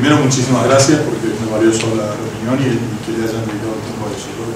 Primero, muchísimas gracias porque es muy valiosa la reunión y que le hayan dedicado tiempo a eso. Yo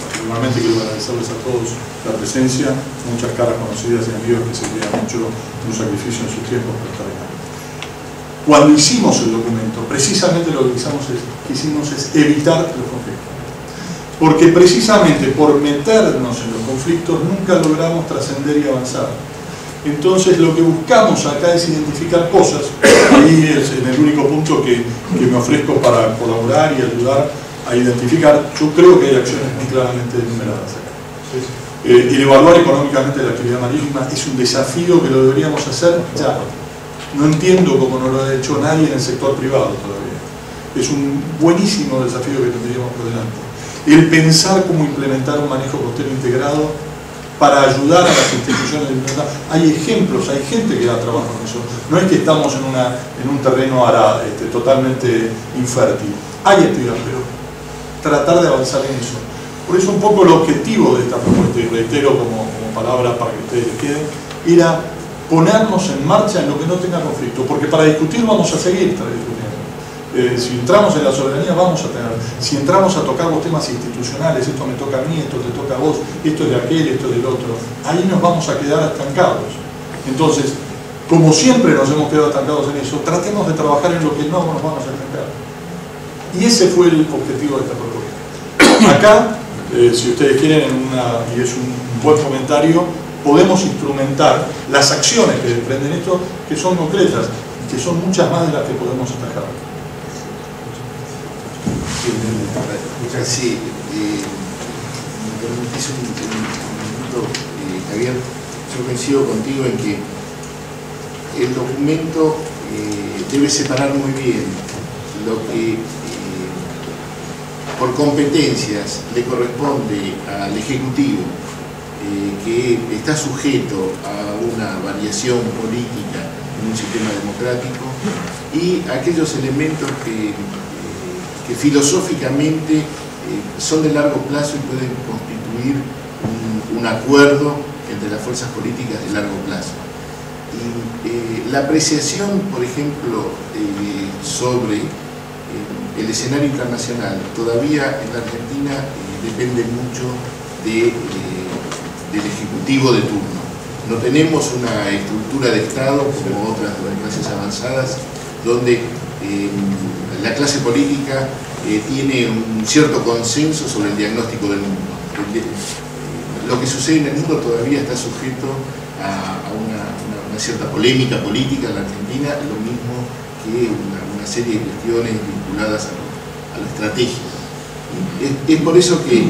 particularmente quiero agradecerles a todos la presencia, muchas caras conocidas y amigos que se han hecho un sacrificio en sus tiempos para estar acá. Cuando hicimos el documento, precisamente lo que quisimos es evitar los conflictos. Porque precisamente por meternos en los conflictos nunca logramos trascender y avanzar. Entonces lo que buscamos acá es identificar cosas, ahí es en el único punto que me ofrezco para colaborar y ayudar a identificar. Yo creo que hay acciones muy claramente enumeradas acá. El evaluar económicamente la actividad marítima es un desafío que lo deberíamos hacer ya. No entiendo cómo no lo ha hecho nadie en el sector privado todavía. Es un buenísimo desafío que tendríamos por delante. El pensar cómo implementar un manejo costero integrado para ayudar a las instituciones de libertad. Hay ejemplos, hay gente que da trabajo en eso. No es que estamos en un terreno totalmente infértil. Hay actividad, pero tratar de avanzar en eso. Por eso un poco el objetivo de esta propuesta, y reitero como palabra para que ustedes les queden, era ponernos en marcha en lo que no tenga conflicto, porque para discutir vamos a seguir discutiendo. Si entramos en la soberanía vamos a tener, si entramos a tocar los temas institucionales, esto me toca a mí, esto te toca a vos, esto es de aquel, esto es del otro, ahí nos vamos a quedar estancados. Entonces, como siempre nos hemos quedado estancados en eso, tratemos de trabajar en lo que no nos vamos a estancar. Y ese fue el objetivo de esta propuesta. Acá, si ustedes quieren, y es un buen comentario, podemos instrumentar las acciones que desprenden esto, que son concretas, y que son muchas más de las que podemos atajar. Sí, me permitís un minuto, Javier. Yo coincido contigo en que el documento debe separar muy bien lo que por competencias le corresponde al Ejecutivo, que está sujeto a una variación política en un sistema democrático, y aquellos elementos que filosóficamente son de largo plazo y pueden constituir un acuerdo entre las fuerzas políticas de largo plazo. Y la apreciación, por ejemplo, sobre el escenario internacional, todavía en la Argentina depende mucho del Ejecutivo de turno. No tenemos una estructura de Estado como otras democracias avanzadas, donde la clase política tiene un cierto consenso sobre el diagnóstico del mundo. Lo que sucede en el mundo todavía está sujeto a una cierta polémica política en la Argentina, lo mismo que una serie de cuestiones vinculadas a lo estratégico. Es por eso que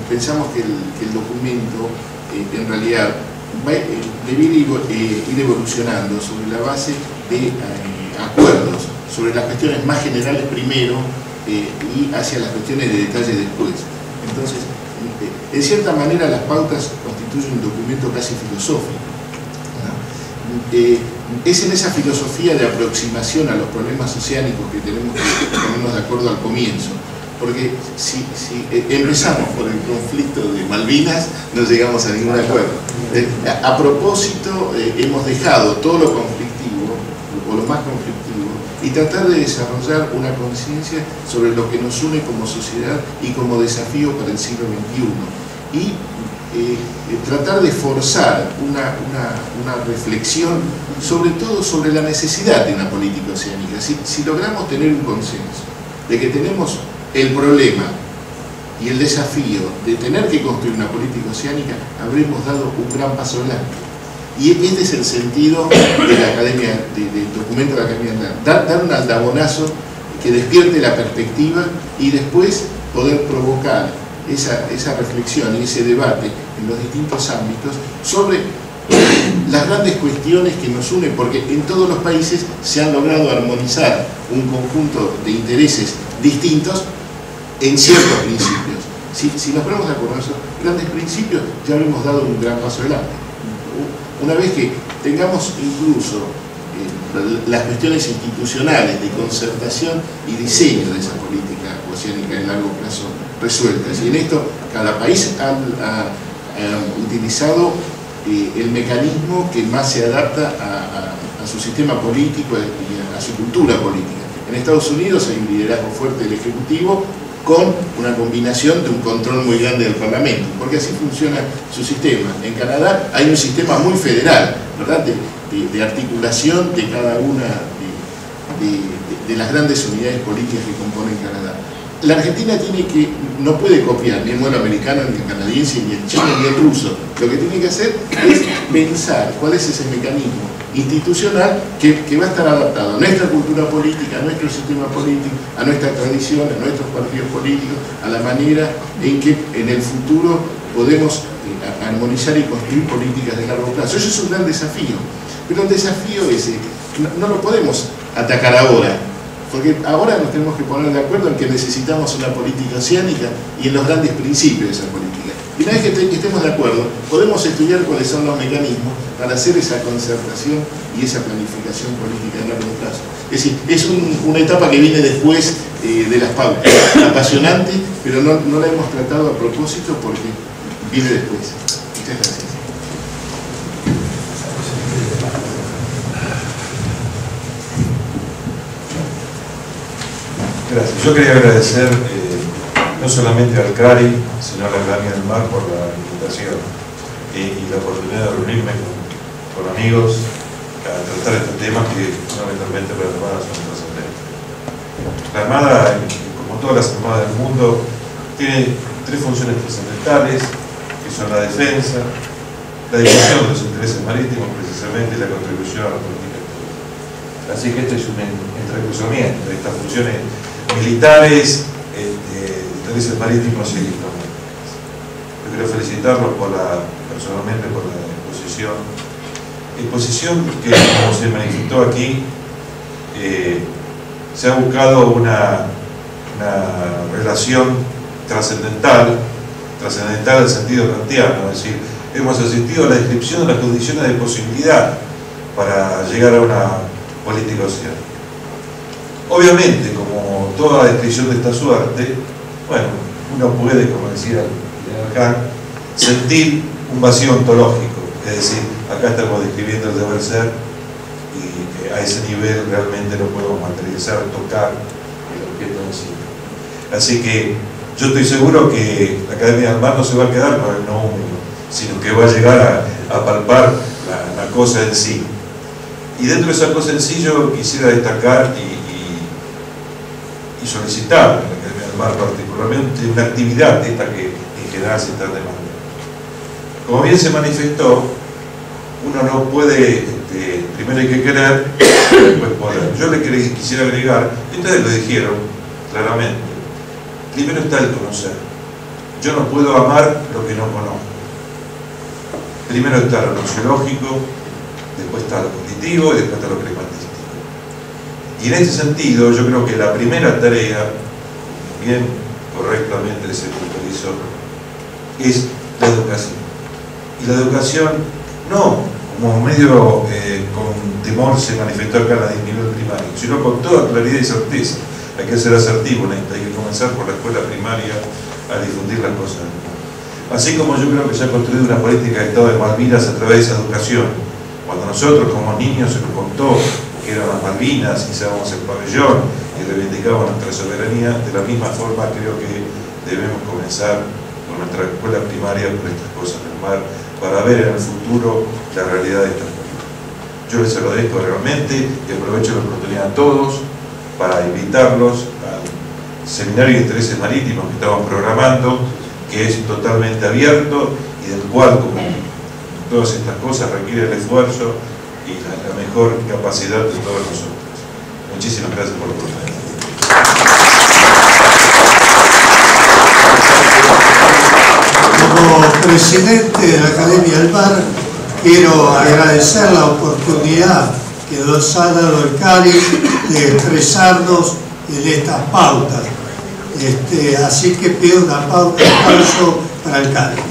pensamos que el documento en realidad debiera ir evolucionando sobre la base de acuerdos sobre las cuestiones más generales primero y hacia las cuestiones de detalle después. Entonces, en cierta manera las pautas constituyen un documento casi filosófico, ¿no? Es en esa filosofía de aproximación a los problemas oceánicos que tenemos que ponernos de acuerdo al comienzo, porque si empezamos por el conflicto de Malvinas no llegamos a ningún acuerdo. A propósito, hemos dejado todo lo conflictivo o lo más conflictivo y tratar de desarrollar una conciencia sobre lo que nos une como sociedad y como desafío para el siglo XXI, y tratar de forzar una reflexión sobre todo sobre la necesidad de una política oceánica. Si logramos tener un consenso de que tenemos el problema y el desafío de tener que construir una política oceánica, habremos dado un gran paso adelante. Y este es el sentido de la Academia, del documento de la Academia Andina. Dar un aldabonazo que despierte la perspectiva y después poder provocar esa reflexión y ese debate en los distintos ámbitos sobre las grandes cuestiones que nos unen, porque en todos los países se han logrado armonizar un conjunto de intereses distintos en ciertos principios. Si nos ponemos de acuerdo en esos grandes principios, ya habremos dado un gran paso adelante. Una vez que tengamos incluso las cuestiones institucionales de concertación y diseño de esa política oceánica de largo plazo resueltas, y en esto cada país ha utilizado el mecanismo que más se adapta a su sistema político y a su cultura política. En Estados Unidos hay un liderazgo fuerte del Ejecutivo con una combinación de un control muy grande del Parlamento, porque así funciona su sistema. En Canadá hay un sistema muy federal, ¿verdad?, de articulación de cada una de las grandes unidades políticas que componen Canadá. La Argentina no puede copiar ni el modelo americano, ni el canadiense, ni el chino, ni el ruso. Lo que tiene que hacer es pensar cuál es ese mecanismo institucional que va a estar adaptado a nuestra cultura política, a nuestro sistema político, a nuestra tradición, a nuestros partidos políticos, a la manera en que en el futuro podemos armonizar y construir políticas de largo plazo. Eso es un gran desafío, pero el desafío ese no lo podemos atacar ahora, porque ahora nos tenemos que poner de acuerdo en que necesitamos una política oceánica y en los grandes principios de esa política. Y una vez que estemos de acuerdo, podemos estudiar cuáles son los mecanismos para hacer esa concertación y esa planificación política de largo plazo. Es decir, es una etapa que viene después de las pautas, apasionante, pero no la hemos tratado a propósito porque viene después. Muchas gracias. Gracias. Yo quería agradecer no solamente al CARI, sino a la Academia del Mar por la invitación y la oportunidad de reunirme con amigos a tratar estos temas que fundamentalmente para la Armada son trascendentes. La Armada, como todas las armadas del mundo, tiene tres funciones trascendentales, que son la defensa, la difusión de los intereses marítimos, precisamente, y la contribución a la política exterior. Así que este es un entrecruzamiento de estas funciones militares, intereses marítimos y diplomáticos. Yo quiero felicitarlos personalmente por la exposición que, como se manifestó aquí, se ha buscado una relación trascendental en el sentido kantiano, es decir, hemos asistido a la descripción de las condiciones de posibilidad para llegar a una política oceánica. Obviamente, como toda descripción de esta suerte, bueno, uno puede, como decía el general Kant, sentir un vacío ontológico, es decir, acá estamos describiendo el deber ser y a ese nivel realmente no podemos materializar, tocar el objeto en sí. Así que yo estoy seguro que la Academia del Mar no se va a quedar con el no húmedo, sino que va a llegar a palpar la cosa en sí. Y dentro de esa cosa en sí yo quisiera destacar y solicitar a la Academia del Mar particularmente una actividad esta que en general se está demandando. Como bien se manifestó, uno no puede, primero hay que querer, después poder. Yo le quisiera agregar, ustedes lo dijeron claramente, primero está el conocer. Yo no puedo amar lo que no conozco. Primero está lo nociológico, después está lo cognitivo y después está lo climatístico. Y en ese sentido, yo creo que la primera tarea, bien correctamente se puntualizó, es la educación. Y la educación no como medio con temor se manifestó acá en el nivel primario, sino con toda claridad y certeza. Hay que ser asertivo en esto, hay que comenzar por la escuela primaria a difundir las cosas del mundo. Así como yo creo que se ha construido una política de Estado de Malvinas a través de esa educación. Cuando nosotros como niños se nos contó que eran las Malvinas, izábamos el pabellón y reivindicábamos nuestra soberanía, de la misma forma creo que debemos comenzar con nuestra escuela primaria por estas cosas del mar, para ver en el futuro la realidad de estas cosas. Yo les agradezco realmente y aprovecho la oportunidad a todos para invitarlos al seminario de intereses marítimos que estamos programando, que es totalmente abierto y del cual, como todas estas cosas, requiere el esfuerzo y la mejor capacidad de todos nosotros. Muchísimas gracias por la oportunidad. Como presidente de la Academia del Mar, quiero agradecer la oportunidad que nos ha dado el CARI de expresarnos en estas pautas. Así que pido una pausa para el CARI.